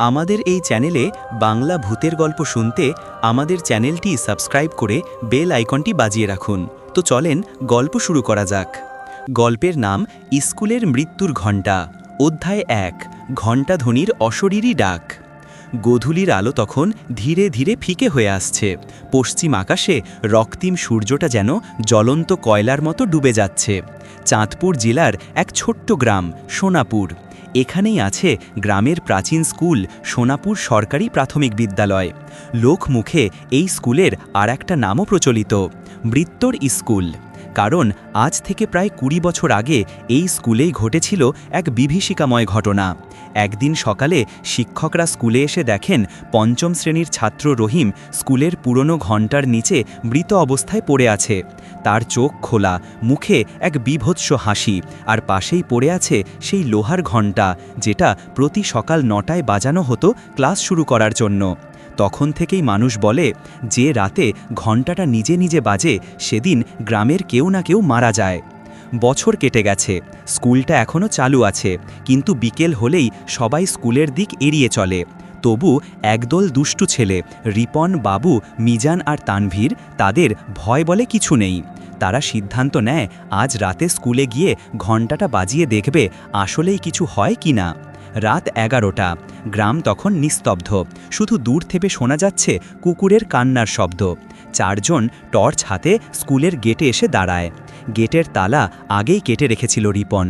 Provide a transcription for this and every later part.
আমাদের এই চ্যানেলে বাংলা ভূতের গল্প শুনতে আমাদের চ্যানেলটি সাবস্ক্রাইব করে বেল আইকনটি বাজিয়ে রাখুন। তো চলেন গল্প শুরু করা যাক। গল্পের নাম স্কুলের মৃত্যুর ঘণ্টা। অধ্যায় ১, ঘণ্টাধ্বনির অশরীরী ডাক। গোধূলির আলো তখন ধীরে ধীরে ফিকে হয়ে আসছে। পশ্চিম আকাশে রক্তিম সূর্যটা যেন জ্বলন্ত কয়লার মতো ডুবে যাচ্ছে। চাঁদপুর জেলার এক ছোট্ট গ্রাম সোনাপুর। এখানেই আছে গ্রামের প্রাচীন স্কুল সোনাপুর সরকারি প্রাথমিক বিদ্যালয়। লোকমুখে এই স্কুলের আর একটা নামও প্রচলিত, মৃত্যুর স্কুল। কারণ আজ থেকে প্রায় ২০ বছর আগে এই স্কুলেই ঘটেছিল এক বিভীষিকাময় ঘটনা। একদিন সকালে শিক্ষকরা স্কুলে এসে দেখেন পঞ্চম শ্রেণীর ছাত্র রহিম স্কুলের পুরনো ঘণ্টার নিচে মৃত অবস্থায় পড়ে আছে। তার চোখ খোলা, মুখে এক বীভৎস হাসি, আর পাশেই পড়ে আছে সেই লোহার ঘণ্টা যেটা প্রতি সকাল ৯টায় বাজানো হতো ক্লাস শুরু করার জন্য। তখন থেকেই মানুষ বলে, যে রাতে ঘণ্টাটা নিজে নিজে বাজে সেদিন গ্রামের কেউ না কেউ মারা যায়। বছর কেটে গেছে, স্কুলটা এখনও চালু আছে, কিন্তু বিকেল হলেই সবাই স্কুলের দিক এড়িয়ে চলে। তবু একদল দুষ্টু ছেলে রিপন, বাবু, মিজান আর তানভীর, তাদের ভয় বলে কিছু নেই। তারা সিদ্ধান্ত নেয় আজ রাতে স্কুলে গিয়ে ঘণ্টাটা বাজিয়ে দেখবে আসলেই কিছু হয় কি না। রাত ১১টা, গ্রাম তখন নিস্তব্ধ, শুধু দূর থেকে শোনা যাচ্ছে কুকুরের কান্নার শব্দ। ৪ জন টর্চ হাতে স্কুলের গেটে এসে দাঁড়ায়। গেটের তালা আগেই কেটে রেখেছিল রিপন।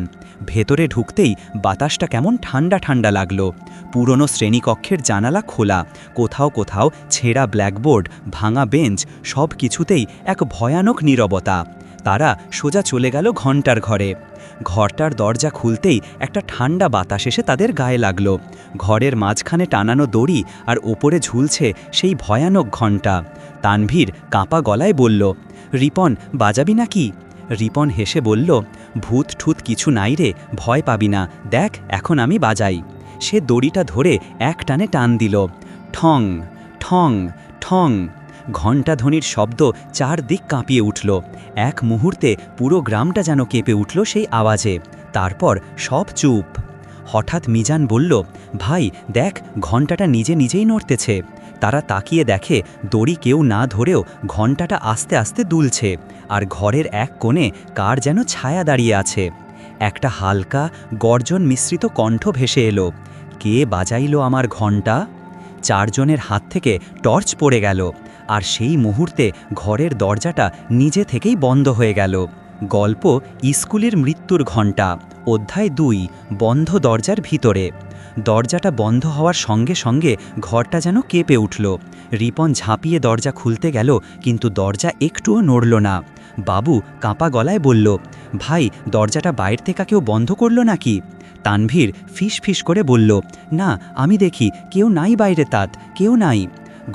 ভেতরে ঢুকতেই বাতাসটা কেমন ঠান্ডা ঠান্ডা লাগলো। পুরনো শ্রেণীকক্ষের জানালা খোলা, কোথাও কোথাও ছেঁড়া ব্ল্যাকবোর্ড, ভাঙা বেঞ্চ, সব কিছুতেই এক ভয়ানক নীরবতা। তারা সোজা চলে গেল ঘণ্টার ঘরে। ঘরটার দরজা খুলতেই একটা ঠান্ডা বাতাস এসে তাদের গায়ে লাগলো। ঘরের মাঝখানে টানানো দড়ি, আর ওপরে ঝুলছে সেই ভয়ানক ঘণ্টা। তানভীর কাঁপা গলায় বলল, রিপন, বাজাবি নাকি? রিপন হেসে বলল, ভূত ঠুত কিছু নাই রে, ভয় পাবি না, দেখ এখন আমি বাজাই। সে দড়িটা ধরে এক টানে টান দিল। ঠং ঠং ঠং, ঘণ্টাধ্বনির শব্দ চারদিক কাঁপিয়ে উঠল। এক মুহূর্তে পুরো গ্রামটা যেন কেঁপে উঠল সেই আওয়াজে। তারপর সব চুপ। হঠাৎ মিজান বলল, ভাই দেখ, ঘণ্টাটা নিজে নিজেই নড়তেছে। তারা তাকিয়ে দেখে দড়ি কেউ না ধরেও ঘণ্টাটা আস্তে আস্তে দুলছে, আর ঘরের এক কোণে কার যেন ছায়া দাঁড়িয়ে আছে। একটা হালকা গর্জন মিশ্রিত কণ্ঠ ভেসে এলো, কে বাজাইলো আমার ঘণ্টা? ৪ জনের হাত থেকে টর্চ পড়ে গেল, আর সেই মুহূর্তে ঘরের দরজাটা নিজে থেকেই বন্ধ হয়ে গেল। গল্প স্কুলের মৃত্যুর ঘণ্টা। অধ্যায় ২, বন্ধ দরজার ভিতরে। দরজাটা বন্ধ হওয়ার সঙ্গে সঙ্গে ঘরটা যেন কেঁপে উঠল। রিপন ঝাঁপিয়ে দরজা খুলতে গেল, কিন্তু দরজা একটুও নড়ল না। বাবু কাঁপা গলায় বলল, ভাই দরজাটা বাইরে থেকে কেউ বন্ধ করলো নাকি? তানভীর ফিস ফিস করে বলল, না আমি দেখি কেউ নাই বাইরে, তাত কেউ নাই।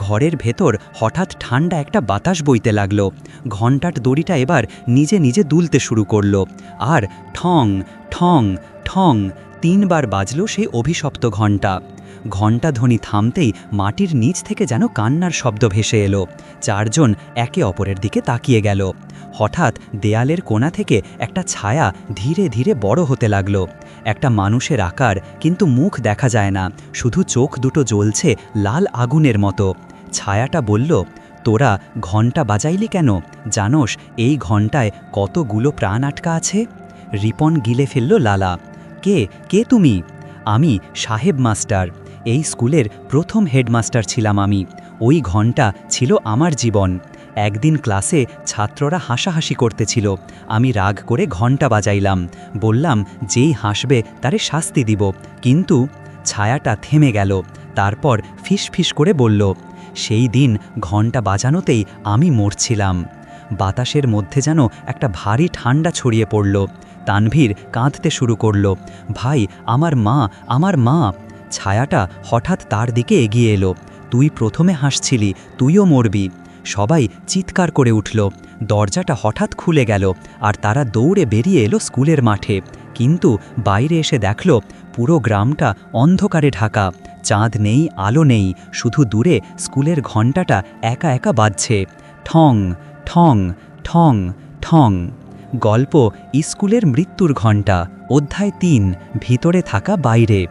ঘরের ভেতর হঠাৎ ঠান্ডা একটা বাতাস বইতে লাগলো। ঘণ্টার দড়িটা এবার নিজে নিজে দুলতে শুরু করলো, আর ঠং ঠং ঠং ৩ বার বাজল সেই অভিশপ্ত ঘণ্টা। ঘণ্টাধ্বনি থামতেই মাটির নিচ থেকে যেন কান্নার শব্দ ভেসে এলো। ৪ জন একে অপরের দিকে তাকিয়ে গেল। হঠাৎ দেয়ালের কোণা থেকে একটা ছায়া ধীরে ধীরে বড় হতে লাগলো। একটা মানুষের আকার, কিন্তু মুখ দেখা যায় না, শুধু চোখ দুটো জ্বলছে লাল আগুনের মতো। ছায়াটা বলল, তোরা ঘণ্টা বাজাইলি কেন? জানোস এই ঘণ্টায় কতগুলো প্রাণ আটকা আছে? রিপন গিলে ফেলল লালা। কে কে তুমি? আমি সাহেব মাস্টার, এই স্কুলের প্রথম হেডমাস্টার ছিলাম আমি। ওই ঘণ্টা ছিল আমার জীবন। একদিন ক্লাসে ছাত্ররা হাসাহাসি করতেছিল, আমি রাগ করে ঘণ্টা বাজাইলাম, বললাম যেই হাসবে তারে শাস্তি দিব। কিন্তু ছায়াটা থেমে গেল, তারপর ফিস ফিস করে বলল, সেই দিন ঘণ্টা বাজানোতেই আমি মরছিলাম। বাতাসের মধ্যে যেন একটা ভারী ঠান্ডা ছড়িয়ে পড়ল। তানভীর কাঁদতে শুরু করল, ভাই আমার মা, আমার মা। ছায়াটা হঠাৎ তার দিকে এগিয়ে এলো, তুই প্রথমে হাসছিলি, তুইও মরবি। সবাই চিৎকার করে উঠল। দরজাটা হঠাৎ খুলে গেল, আর তারা দৌড়ে বেরিয়ে এলো স্কুলের মাঠে। কিন্তু বাইরে এসে দেখল পুরো গ্রামটা অন্ধকারে ঢাকা। চাঁদ নেই, আলো নেই, শুধু দূরে স্কুলের ঘণ্টাটা একা একা বাজছে, ঠং ঠং ঠং ঠং। গল্প স্কুলের মৃত্যুর ঘণ্টা। অধ্যায় ৩, ভিতরে থাকা বাইরে।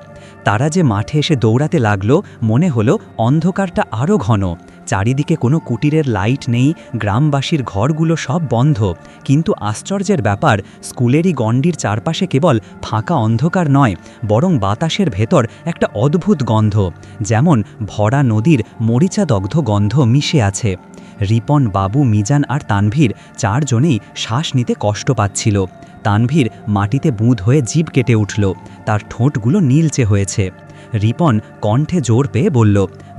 তারা যে মাঠে এসে দৌড়াতে লাগলো, মনে হলো অন্ধকারটা আরও ঘন। চারিদিকে কোনো কুটিরের লাইট নেই, গ্রামবাসীর ঘরগুলো সব বন্ধ। কিন্তু আশ্চর্যের ব্যাপার, স্কুলেরই গণ্ডির চারপাশে কেবল ফাঁকা অন্ধকার নয়, বরং বাতাসের ভেতর একটা অদ্ভুত গন্ধ, যেমন ভরা নদীর মরিচাদগ্ধ গন্ধ মিশে আছে। রিপন, বাবু, মিজান আর তানভীর চারজনেই শ্বাস নিতে কষ্ট পাচ্ছিল। তানভীর মাটিতে বুঁদ হয়ে জিভ কেটে উঠল, তার ঠোঁটগুলো নীলচে হয়েছে। রিপন কণ্ঠে জোর পেয়ে বলল,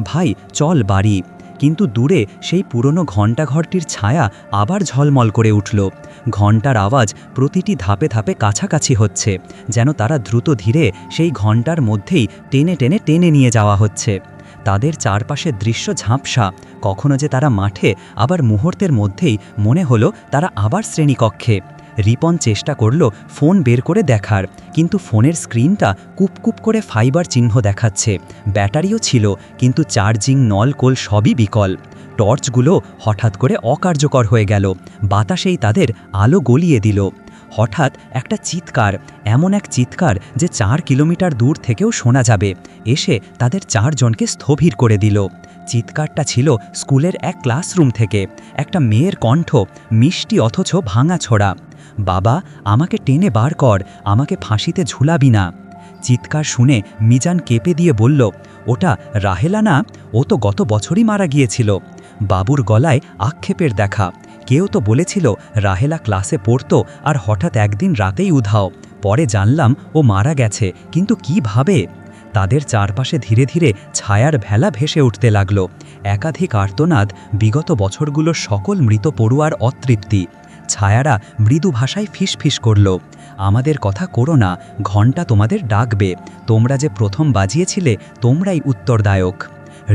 ভাই চল বাড়ি। কিন্তু দূরে সেই পুরনো ঘণ্টাঘরটির ছায়া আবার ঝলমল করে উঠল। ঘণ্টার আওয়াজ প্রতিটি ধাপে ধাপে কাছাকাছি হচ্ছে, যেন তারা দ্রুত ধীরে সেই ঘণ্টার মধ্যেই টেনে টেনে টেনে নিয়ে যাওয়া হচ্ছে। তাদের চারপাশের দৃশ্য ঝাঁপসা, কখনো যে তারা মাঠে, আবার মুহূর্তের মধ্যেই মনে হলো তারা আবার শ্রেণীকক্ষে। রিপন চেষ্টা করল ফোন বের করে দেখার, কিন্তু ফোনের স্ক্রিনটা কুপকুপ করে ফাইবার চিহ্ন দেখাচ্ছে। ব্যাটারিও ছিল, কিন্তু চার্জিং, নলকোল সবই বিকল। টর্চগুলো হঠাৎ করে অকার্যকর হয়ে গেল, বাতাসেই তাদের আলো গলিয়ে দিল। হঠাৎ একটা চিৎকার, এমন এক চিৎকার যে 4 কিলোমিটার দূর থেকেও শোনা যাবে, এসে তাদের চারজনকে স্থবির করে দিল। চিৎকারটা ছিল স্কুলের এক ক্লাসরুম থেকে, একটা মেয়ের কণ্ঠ, মিষ্টি অথচ ভাঙাছোড়া। বাবা, আমাকে টেনে বার কর, আমাকে ফাঁসিতে ঝুলাবি না। চিৎকার শুনে মিজান কেঁপে দিয়ে বলল, ওটা রাহেলা না? ও তো গত বছরই মারা গিয়েছিল। বাবুর গলায় আক্ষেপের দেখা। কেউ তো বলেছিল রাহেলা ক্লাসে পড়তো আর হঠাৎ একদিন রাতেই উধাও। পরে জানলাম ও মারা গেছে, কিন্তু কিভাবে? তাদের চারপাশে ধীরে ধীরে ছায়ার ভেলা ভেসে উঠতে লাগল। একাধিক আর্তনাদ, বিগত বছরগুলোর সকল মৃত পড়ুয়ার অতৃপ্তি। ছায়ারা মৃদু ভাষায় ফিসফিস করল, আমাদের কথা করো না, ঘণ্টা তোমাদের ডাকবে, তোমরা যে প্রথম বাজিয়েছিলে তোমরাই উত্তরদায়ক।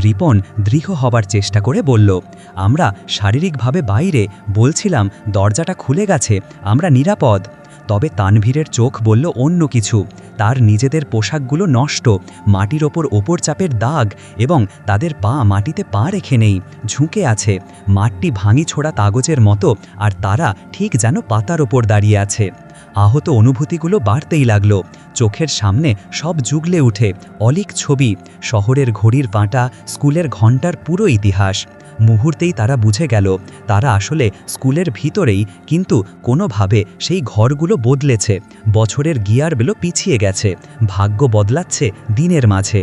রিপন দৃঢ় হবার চেষ্টা করে বলল, আমরা শারীরিকভাবে বাইরে, বলছিলাম দরজাটা খুলে গেছে, আমরা নিরাপদ। তবে তানভীরের চোখ বলল অন্য কিছু। তার নিজেদের পোশাকগুলো নষ্ট, মাটির ওপর চাপের দাগ, এবং তাদের পা মাটিতে পা রেখে নেই, ঝুঁকে আছে। মাঠটি ভাঙি ছোড়া কাগজের মতো, আর তারা ঠিক যেন পাতার ওপর দাঁড়িয়ে আছে। আহত অনুভূতিগুলো বাড়তেই লাগল, চোখের সামনে সব জুগলে উঠে অলিক ছবি, শহরের ঘড়ির কাঁটা, স্কুলের ঘণ্টার পুরো ইতিহাস। মুহূর্তেই তারা বুঝে গেল তারা আসলে স্কুলের ভিতরেই, কিন্তু কোনোভাবে সেই ঘরগুলো বদলেছে, বছরের গিয়ারগুলো পিছিয়ে গেছে, ভাগ্য বদলাচ্ছে দিনের মাঝে।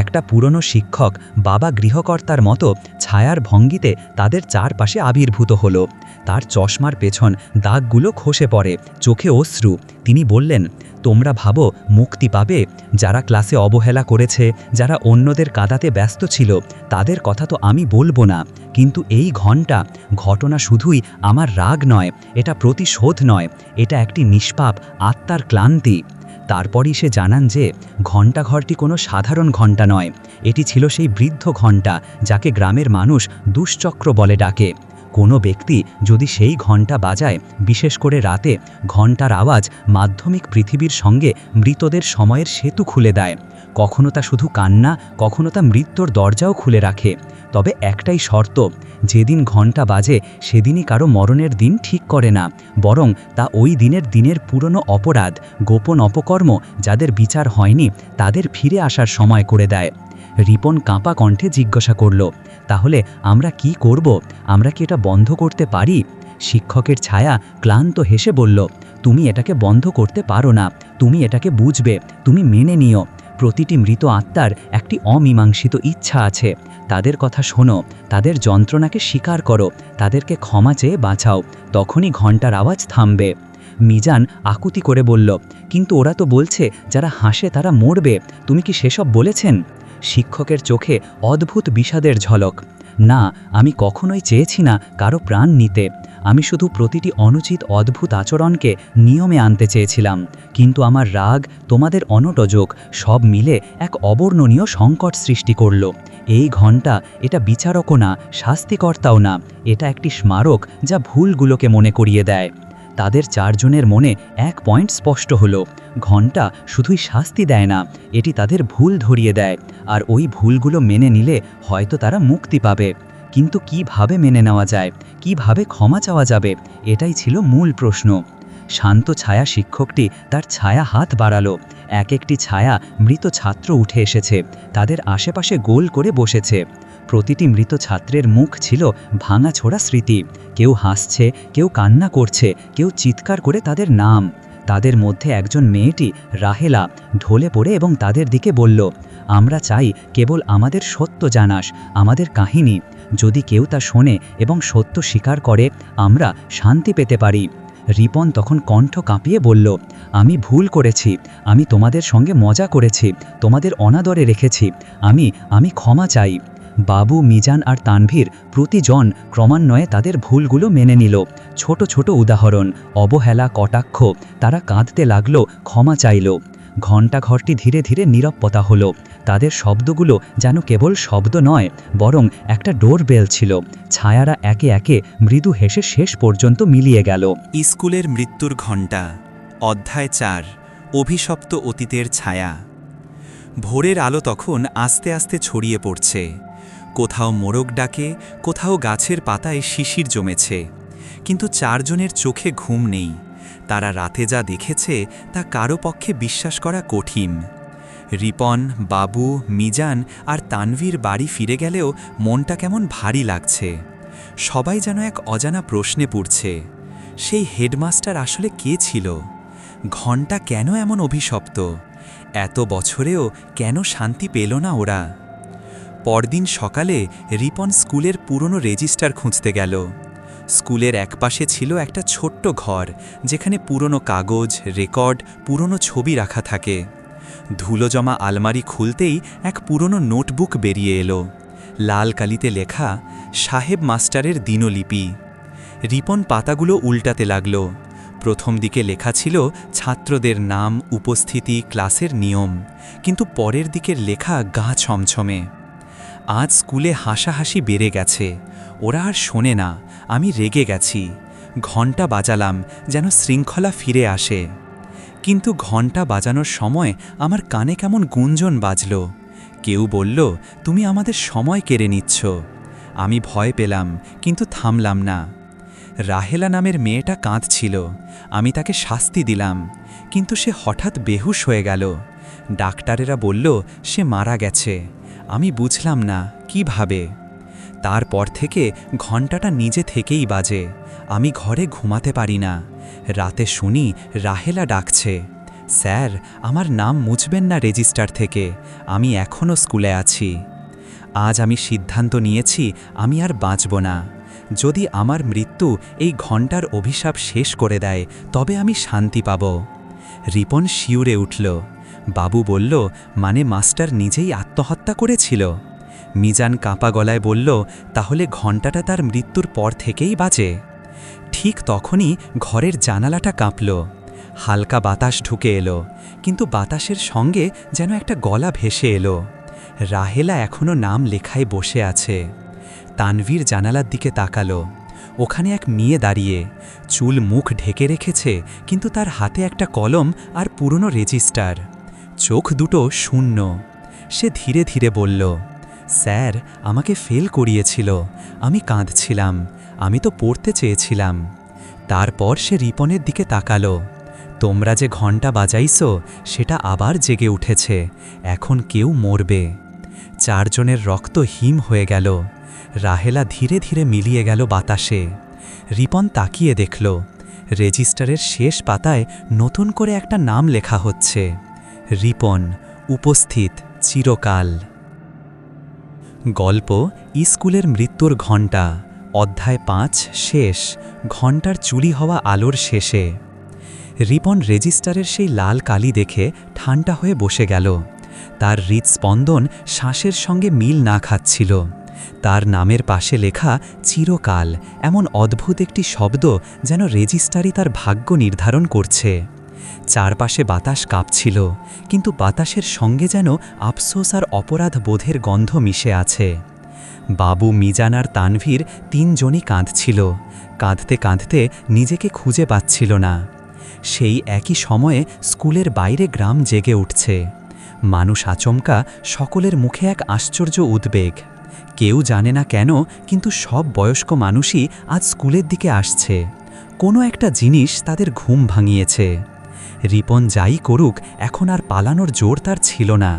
একটা পুরনো শিক্ষক, বাবা গৃহকর্তার মতো ছায়ার ভঙ্গিতে তাদের চারপাশে আবির্ভূত হলো। তার চশমার পেছন দাগগুলো খসে পড়ে, চোখে অশ্রু। তিনি বললেন, তোমরা ভাবো মুক্তি পাবে? যারা ক্লাসে অবহেলা করেছে, যারা অন্যদের কাঁদাতে ব্যস্ত ছিল, তাদের কথা তো আমি বলবো না, কিন্তু এই ঘটনা শুধুই আমার রাগ নয়, এটা প্রতিশোধ নয়, এটা একটি নিষ্পাপ আত্মার ক্লান্তি। তারপরই সে জানান যে ঘণ্টাঘরটি কোনো সাধারণ ঘণ্টা নয়, এটি ছিল সেই বৃদ্ধ ঘণ্টা যাকে গ্রামের মানুষ দুশ্চক্র বলে ডাকে। কোনো ব্যক্তি যদি সেই ঘণ্টা বাজায়, বিশেষ করে রাতে, ঘণ্টার আওয়াজ মাধ্যমিক পৃথিবীর সঙ্গে মৃতদের সময়ের সেতু খুলে দেয়। কখনো তা শুধু কান্না, কখনো তা মৃত্যুর দরজাও খুলে রাখে। তবে একটাই শর্ত, যেদিন ঘণ্টা বাজে সেদিনই কারো মরণের দিন ঠিক করে না, বরং তা ওই দিনের পুরনো অপরাধ, গোপন অপকর্ম, যাদের বিচার হয়নি তাদের ফিরে আসার সময় করে দেয়। রিপন কাঁপা কণ্ঠে জিজ্ঞাসা করল, তাহলে আমরা কি করব? আমরা কি এটা বন্ধ করতে পারি? শিক্ষকের ছায়া ক্লান্ত হেসে বলল, তুমি এটাকে বন্ধ করতে পারো না, তুমি এটাকে বুঝবে, তুমি মেনে নিও। প্রতিটি মৃত আত্মার একটি অমীমাংসিত ইচ্ছা আছে, তাদের কথা শোনো, তাদের যন্ত্রণাকে স্বীকার করো, তাদেরকে ক্ষমা চেয়ে বাঁচাও, তখনই ঘণ্টার আওয়াজ থামবে। মিজান আকুতি করে বলল, কিন্তু ওরা তো বলছে যারা হাসে তারা মরবে, তুমি কি সেসব বলেছেন? শিক্ষকের চোখে অদ্ভুত বিষাদের ঝলক। না, আমি কখনোই চেয়েছি না কারো প্রাণ নিতে, আমি শুধু প্রতিটি অনুচিত অদ্ভুত আচরণকে নিয়মে আনতে চেয়েছিলাম। কিন্তু আমার রাগ, তোমাদের অনটযোগ, সব মিলে এক অবর্ণনীয় সংকট সৃষ্টি করল। এই ঘণ্টা এটা বিচারকও না, শাস্তিকর্তাও না, এটা একটি স্মারক যা ভুলগুলোকে মনে করিয়ে দেয়। তাদের চারজনের মনে এক পয়েন্ট স্পষ্ট হলো, ঘণ্টা শুধুই শাস্তি দেয় না, এটি তাদের ভুল ধরিয়ে দেয়, আর ওই ভুলগুলো মেনে নিলে হয়তো তারা মুক্তি পাবে। কিন্তু কিভাবে মেনে নেওয়া যায়, কিভাবে ক্ষমা চাওয়া যাবে, এটাই ছিল মূল প্রশ্ন। শান্ত ছায়া শিক্ষকটি তার ছায়া হাত বাড়ালো। এক একটি ছায়া মৃত ছাত্র উঠে এসেছে, তাদের আশেপাশে গোল করে বসেছে। প্রতিটি মৃত ছাত্রের মুখ ছিল ভাঙাছোড়া স্মৃতি। কেউ হাসছে, কেউ কান্না করছে, কেউ চিৎকার করে তাদের নাম। তাদের মধ্যে একজন মেয়েটি রাহেলা ঢলে পড়ে এবং তাদের দিকে বলল, আমরা চাই কেবল আমাদের সত্য জানাস, আমাদের কাহিনী। যদি কেউ তা শোনে এবং সত্য স্বীকার করে, আমরা শান্তি পেতে পারি। রিপন তখন কণ্ঠ কাঁপিয়ে বলল, আমি ভুল করেছি, আমি তোমাদের সঙ্গে মজা করেছি, তোমাদের অনাদরে রেখেছি, আমি ক্ষমা চাই। বাবু, মিজান আর তানভীর প্রতিজন ক্রমান্বয়ে তাদের ভুলগুলো মেনে নিল। ছোট ছোট উদাহরণ, অবহেলা, কটাক্ষ, তারা কাঁদতে লাগলো, ক্ষমা চাইল। ঘণ্টাঘরটি ধীরে ধীরে নীরবতা হলো। তাদের শব্দগুলো যেন কেবল শব্দ নয়, বরং একটা ডোরবেল ছিল। ছায়ারা একে একে মৃদু হেসে শেষ পর্যন্ত মিলিয়ে গেল। স্কুলের মৃত্যুর ঘণ্টা, অধ্যায় 4, অভিশপ্ত অতীতের ছায়া। ভোরের আলো তখন আস্তে আস্তে ছড়িয়ে পড়ছে। কোথাও মোরগ ডাকে, কোথাও গাছের পাতায় শিশির জমেছে। কিন্তু 4 জনের চোখে ঘুম নেই। তারা রাতে যা দেখেছে তা কারো পক্ষে বিশ্বাস করা কঠিন। রিপন, বাবু, মিজান আর তানভীর বাড়ি ফিরে গেলেও মনটা কেমন ভারী লাগছে। সবাই যেন এক অজানা প্রশ্নে পড়ছে, সেই হেডমাস্টার আসলে কে ছিল? ঘণ্টা কেন এমন অভিশপ্ত? এত বছরেও কেন শান্তি পেল না ওরা? পরদিন সকালে রিপন স্কুলের পুরনো রেজিস্টার খুঁজতে গেল। স্কুলের একপাশে ছিল একটা ছোট্ট ঘর, যেখানে পুরনো কাগজ, রেকর্ড, পুরনো ছবি রাখা থাকে। ধুলো জমা আলমারি খুলতেই এক পুরনো নোটবুক বেরিয়ে এলো। লাল কালিতে লেখা সাহেব মাস্টারের দিনলিপি। রিপন পাতাগুলো উল্টাতে লাগল। প্রথম দিকে লেখা ছিল ছাত্রদের নাম, উপস্থিতি, ক্লাসের নিয়ম, কিন্তু পরের দিকের লেখা গা ছমছমে। আজ স্কুলে হাসাহাসি বেড়ে গেছে, ওরা আর শোনে না, আমি রেগে গেছি। ঘণ্টা বাজালাম যেন শৃঙ্খলা ফিরে আসে। কিন্তু ঘণ্টা বাজানোর সময় আমার কানে কেমন গুঞ্জন বাজল। কেউ বলল, তুমি আমাদের সময় কেড়ে নিচ্ছ। আমি ভয় পেলাম, কিন্তু থামলাম না। রাহেলা নামের মেয়েটা কাঁদছিল। আমি তাকে শাস্তি দিলাম, কিন্তু সে হঠাৎ বেহুশ হয়ে গেল। ডাক্তারেরা বলল সে মারা গেছে। আমি বুঝলাম না কিভাবে। তারপর থেকে ঘণ্টাটা নিজে থেকেই বাজে। আমি ঘরে ঘুমাতে পারি না। রাতে শুনি রাহেলা ডাকছে, স্যার, আমার নাম মুছবেন না রেজিস্টার থেকে, আমি এখনও স্কুলে আছি। আজ আমি সিদ্ধান্ত নিয়েছি, আমি আর বাঁচব না। যদি আমার মৃত্যু এই ঘণ্টার অভিশাপ শেষ করে দেয়, তবে আমি শান্তি পাব। রিপন শিউরে উঠল। বাবু বলল, মানে মাস্টার নিজেই আত্মহত্যা করেছিল? মিজান কাঁপা গলায় বলল, তাহলে ঘণ্টাটা তার মৃত্যুর পর থেকেই বাজে। ঠিক তখনই ঘরের জানালাটা কাঁপল। হালকা বাতাস ঢুকে এলো, কিন্তু বাতাসের সঙ্গে যেন একটা গলা ভেসে এলো। রাহেলা এখনও নাম লেখায় বসে আছে। তানভীর জানালার দিকে তাকালো। ওখানে এক মেয়ে দাঁড়িয়ে, চুল মুখ ঢেকে রেখেছে, কিন্তু তার হাতে একটা কলম আর পুরনো রেজিস্টার। চোখ দুটো শূন্য। সে ধীরে ধীরে বলল, স্যার, আমাকে ফেল করিয়েছিল, আমি কাঁদছিলাম, আমি তো পড়তে চেয়েছিলাম। তারপর সে রিপনের দিকে তাকালো। তোমরা যে ঘণ্টা বাজাইছো সেটা আবার জেগে উঠেছে, এখন কেউ মরবে। 4 জনের রক্ত হিম হয়ে গেল। রাহেলা ধীরে ধীরে মিলিয়ে গেল বাতাসে। রিপন তাকিয়ে দেখল, রেজিস্টারের শেষ পাতায় নতুন করে একটা নাম লেখা হচ্ছে, রিপন, উপস্থিত, চিরকাল। গল্প স্কুলের মৃত্যুর ঘণ্টা, অধ্যায় 5 শেষ, ঘণ্টার চুরি হওয়া আলোর শেষে। রিপন রেজিস্টারের সেই লাল কালি দেখে ঠান্ডা হয়ে বসে গেল। তার হৃদস্পন্দন শ্বাসের সঙ্গে মিল না খাচ্ছিল। তার নামের পাশে লেখা চিরকাল, এমন অদ্ভুত একটি শব্দ যেন রেজিস্টারই তার ভাগ্য নির্ধারণ করছে। চারপাশে বাতাস কাঁপছিল, কিন্তু বাতাসের সঙ্গে যেন আফসোস আর অপরাধ বোধের গন্ধ মিশে আছে। বাবু, মিজান আর তানভীর 3 জনই কাঁদছিল। কাঁদতে কাঁদতে নিজেকে খুঁজে পাচ্ছিল না। সেই একই সময়ে স্কুলের বাইরে গ্রাম জেগে উঠছে। মানুষ আচমকা, সকলের মুখে এক আশ্চর্য উদ্বেগ। কেউ জানে না কেন, কিন্তু সব বয়স্ক মানুষই আজ স্কুলের দিকে আসছে। কোনো একটা জিনিস তাদের ঘুম ভাঙিয়েছে। রিপন যাই করুক, এখন আর পালানোর জোর তার ছিল না।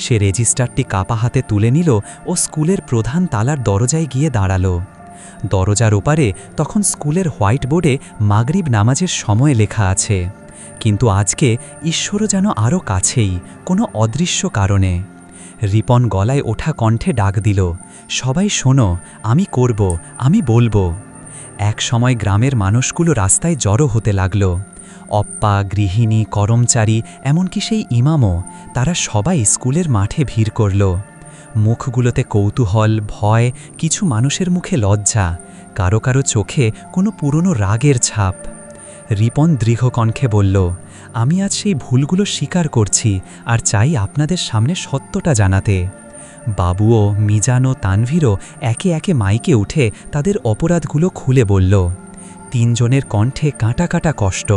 সে রেজিস্টারটি কাপা হাতে তুলে নিল ও স্কুলের প্রধান তালার দরজায় গিয়ে দাঁড়াল। দরজার ওপারে তখন স্কুলের হোয়াইট বোর্ডে মাগরিব নামাজের সময় লেখা আছে, কিন্তু আজকে ঈশ্বরও যেন আরও কাছেই, কোনো অদৃশ্য কারণে। রিপন গলায় ওঠা কণ্ঠে ডাক দিল, সবাই শোনো, আমি করব, আমি বলবো। এক সময় গ্রামের মানুষগুলো রাস্তায় জড়ো হতে লাগল। অপ্পা, গৃহিণী, কর্মচারী, এমনকি সেই ইমামও, তারা সবাই স্কুলের মাঠে ভিড় করল। মুখগুলোতে কৌতূহল, ভয়, কিছু মানুষের মুখে লজ্জা, কারো কারো চোখে কোনো পুরনো রাগের ছাপ। রিপন দৃঢ় কণ্ঠে বলল, আমি আজ সেই ভুলগুলো স্বীকার করছি আর চাই আপনাদের সামনে সত্যটা জানাতে। বাবুও, মিজান ও তানভীরও একে একে মাইকে উঠে তাদের অপরাধগুলো খুলে বলল। তিনজনের কণ্ঠে কাঁটা কাঁটা কষ্ট।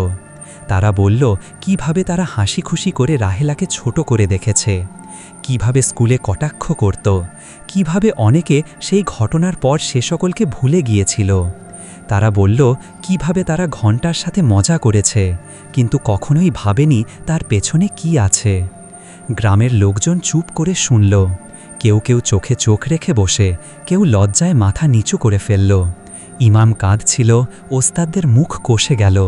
তারা বলল কিভাবে তারা হাসি খুশি করে রাহেলাকে ছোট করে দেখেছে, কিভাবে স্কুলে কটাক্ষ করত, কিভাবে অনেকে সেই ঘটনার পর সে সকলকে ভুলে গিয়েছিল। তারা বলল কিভাবে তারা ঘণ্টার সাথে মজা করেছে, কিন্তু কখনোই ভাবেনি তার পেছনে কি আছে। গ্রামের লোকজন চুপ করে শুনল। কেউ কেউ চোখে চোখ রেখে বসে, কেউ লজ্জায় মাথা নিচু করে ফেলল। ইমাম কাঁদছিল, ওস্তাদদের মুখ কষে গেল।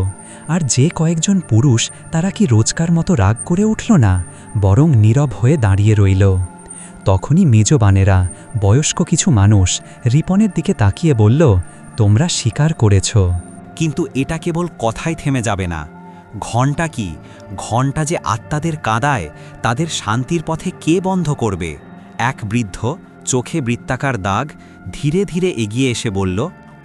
আর যে কয়েকজন পুরুষ, তারা কি রোজকার মতো রাগ করে উঠল না, বরং নীরব হয়ে দাঁড়িয়ে রইল। তখনই মেজবানেরা, বয়স্ক কিছু মানুষ, রিপনের দিকে তাকিয়ে বলল, তোমরা স্বীকার করেছ। কিন্তু এটা কেবল কথায় থেমে যাবে না। ঘণ্টা কি? ঘণ্টা যে আত্মাদের কাঁদায়, তাদের শান্তির পথে কে বন্ধ করবে? এক বৃদ্ধ, চোখে বৃত্তাকার দাগ, ধীরে ধীরে এগিয়ে এসে বলল,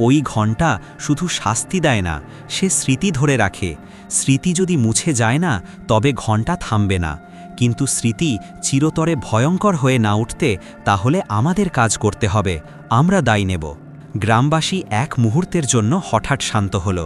ওই ঘণ্টা শুধু শাস্তি দেয় না, সে স্মৃতি ধরে রাখে। স্মৃতি যদি মুছে যায় না, তবে ঘণ্টা থামবে না। কিন্তু স্মৃতি চিরতরে ভয়ঙ্কর হয়ে না উঠতে, তাহলে আমাদের কাজ করতে হবে, আমরা দায় নেব। গ্রামবাসী এক মুহূর্তের জন্য হঠাৎ শান্ত হল।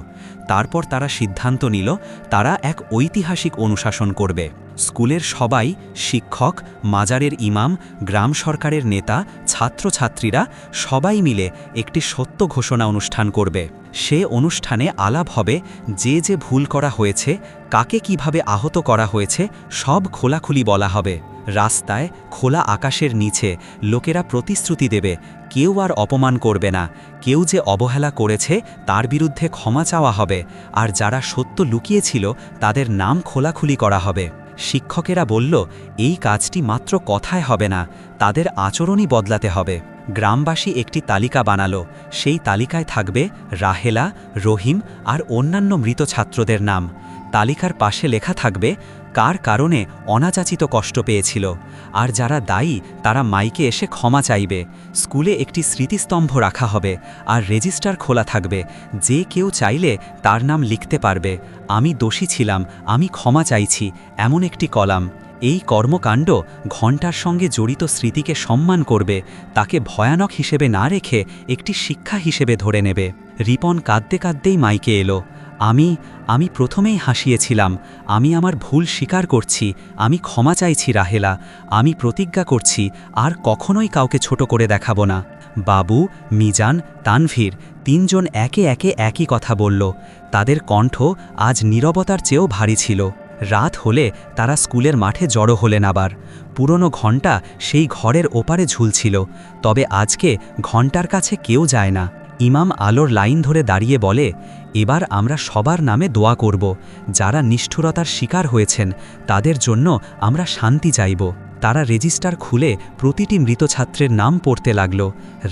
তারপর তারা সিদ্ধান্ত নিল, তারা এক ঐতিহাসিক অনুশাসন করবে। স্কুলের সবাই, শিক্ষক, মাজারের ইমাম, গ্রাম সরকারের নেতা, ছাত্রছাত্রীরা সবাই মিলে একটি সত্য ঘোষণা অনুষ্ঠান করবে। সে অনুষ্ঠানে আলাপ হবে যে যে ভুল করা হয়েছে, কাকে কিভাবে আহত করা হয়েছে, সব খোলাখুলি বলা হবে। রাস্তায়, খোলা আকাশের নিচে লোকেরা প্রতিশ্রুতি দেবে, কেউ আর অপমান করবে না। কেউ যে অবহেলা করেছে তার বিরুদ্ধে ক্ষমা চাওয়া হবে, আর যারা সত্য লুকিয়েছিল তাদের নাম খোলাখুলি করা হবে। শিক্ষকেরা বলল, এই কাজটি মাত্র কথায় হবে না, তাদের আচরণই বদলাতে হবে। গ্রামবাসী একটি তালিকা বানালো। সেই তালিকায় থাকবে রাহেলা, রহিম আর অন্যান্য মৃত ছাত্রদের নাম। তালিকার পাশে লেখা থাকবে কার কারণে অনাযাচিত কষ্ট পেয়েছিল, আর যারা দায়ী তারা মাইকে এসে ক্ষমা চাইবে। স্কুলে একটি স্মৃতিস্তম্ভ রাখা হবে, আর রেজিস্টার খোলা থাকবে। যে কেউ চাইলে তার নাম লিখতে পারবে, আমি দোষী ছিলাম, আমি ক্ষমা চাইছি, এমন একটি কলাম। এই কর্মকাণ্ড ঘণ্টার সঙ্গে জড়িত স্মৃতিকে সম্মান করবে, তাকে ভয়ানক হিসেবে না রেখে একটি শিক্ষা হিসেবে ধরে নেবে। রিপন কাঁদতে কাঁদতেই মাইকে এলো। আমি প্রথমেই হাসিয়েছিলাম, আমি আমার ভুল স্বীকার করছি, আমি ক্ষমা চাইছি রাহেলা, আমি প্রতিজ্ঞা করছি আর কখনোই কাউকে ছোট করে দেখাবো না। বাবু, মিজান, তানভীর তিনজন একে একে একই কথা বলল। তাদের কণ্ঠ আজ নীরবতার চেয়েও ভারী ছিল। রাত হলে তারা স্কুলের মাঠে জড়ো হলেন আবার। পুরনো ঘণ্টা সেই ঘরের ওপারে ঝুলছিল, তবে আজকে ঘণ্টার কাছে কেউ যায় না। ইমাম আলোর লাইন ধরে দাঁড়িয়ে বলে, এবার আমরা সবার নামে দোয়া করব। যারা নিষ্ঠুরতার শিকার হয়েছেন তাদের জন্য আমরা শান্তি চাইব। তারা রেজিস্টার খুলে প্রতিটি মৃত ছাত্রের নাম পড়তে লাগল।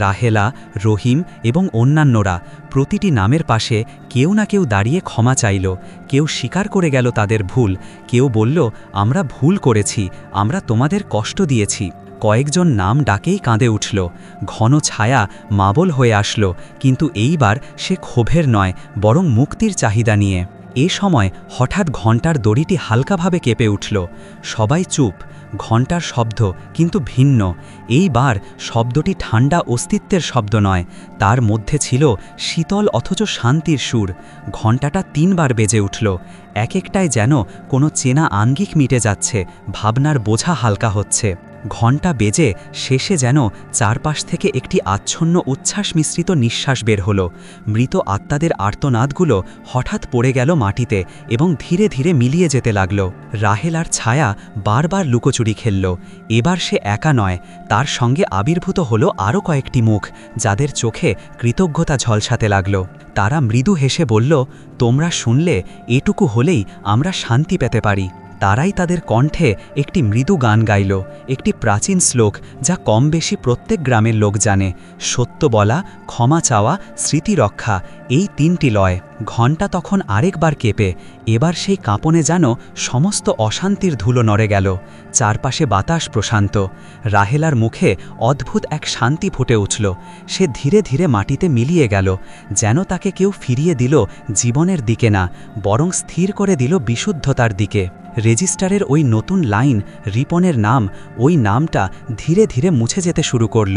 রাহেলা, রহিম এবং অন্যান্যরা, প্রতিটি নামের পাশে কেউ না কেউ দাঁড়িয়ে ক্ষমা চাইল। কেউ স্বীকার করে গেল তাদের ভুল, কেউ বলল, আমরা ভুল করেছি, আমরা তোমাদের কষ্ট দিয়েছি। কয়েকজন নাম ডাকেই কাঁদে উঠল। ঘন ছায়া মাবল হয়ে আসলো, কিন্তু এইবার সে ক্ষোভের নয়, বরং মুক্তির চাহিদা নিয়ে। এ সময় হঠাৎ ঘণ্টার দড়িটি হালকাভাবে কেঁপে উঠল। সবাই চুপ। ঘণ্টার শব্দ কিন্তু ভিন্ন। এইবার শব্দটি ঠান্ডা অস্তিত্বের শব্দ নয়, তার মধ্যে ছিল শীতল অথচ শান্তির সুর। ঘণ্টাটা 3 বার বেজে উঠল। এক একটায় যেন কোনো চেনা আঙ্গিক মিটে যাচ্ছে, ভাবনার বোঝা হালকা হচ্ছে। ঘণ্টা বেজে শেষে যেন চারপাশ থেকে একটি আচ্ছন্ন উচ্ছ্বাস মিশ্রিত নিঃশ্বাস বের হলো। মৃত আত্মাদের আর্তনাদগুলো হঠাৎ পড়ে গেল মাটিতে এবং ধীরে ধীরে মিলিয়ে যেতে লাগল। রাহেল আর ছায়া বারবার লুকোচুরি খেলল। এবার সে একা নয়, তার সঙ্গে আবির্ভূত হলো আরও কয়েকটি মুখ, যাদের চোখে কৃতজ্ঞতা ঝলসাতে লাগল। তারা মৃদু হেসে বলল, তোমরা শুনলে এটুকু হলেই আমরা শান্তি পেতে পারি। তারাই তাদের কণ্ঠে একটি মৃদু গান গাইল, একটি প্রাচীন শ্লোক যা কম বেশি প্রত্যেক গ্রামের লোক জানে। সত্য বলা, ক্ষমা চাওয়া, স্মৃতি রক্ষা, এই তিনটি লয়। ঘণ্টা তখন আরেকবার কেঁপে, এবার সেই কাঁপনে যেন সমস্ত অশান্তির ধুলো নড়ে গেল। চারপাশে বাতাস প্রশান্ত। রাহেলার মুখে অদ্ভুত এক শান্তি ফুটে উঠল। সে ধীরে ধীরে মাটিতে মিলিয়ে গেল, যেন তাকে কেউ ফিরিয়ে দিল জীবনের দিকে না, বরং স্থির করে দিল বিশুদ্ধতার দিকে। রেজিস্টারের ওই নতুন লাইন, রিপনের নাম, ওই নামটা ধীরে ধীরে মুছে যেতে শুরু করল।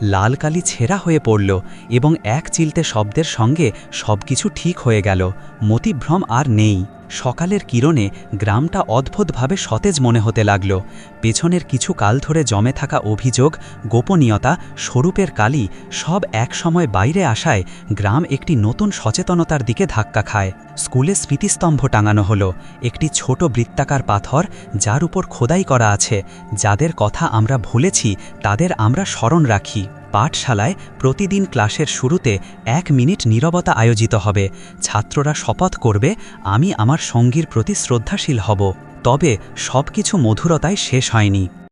লাল কালি ছেঁড়া হয়ে পড়ল এবং এক চিলতে শব্দের সঙ্গে সবকিছু ঠিক হয়ে গেল। মতিভ্রম আর নেই। সকালের কিরণে গ্রামটা অদ্ভুতভাবে সতেজ মনে হতে লাগল। পেছনের কিছু কাল ধরে জমে থাকা অভিযোগ, গোপনীয়তা, স্বরূপের কালি সব একসময় বাইরে আসায় গ্রাম একটি নতুন সচেতনতার দিকে ধাক্কা খায়। স্কুলে স্মৃতিস্তম্ভ টাঙানো হলো, একটি ছোট বৃত্তাকার পাথর যার উপর খোদাই করা আছে, যাদের কথা আমরা ভুলেছি তাদের আমরা স্মরণ রাখি। পাঠশালায় প্রতিদিন ক্লাসের শুরুতে 1 মিনিট নীরবতা আয়োজিত হবে। ছাত্ররা শপথ করবে, আমি আমার সঙ্গীর প্রতি শ্রদ্ধাশীল হব। তবে সবকিছু মধুরতায় শেষ হয়নি।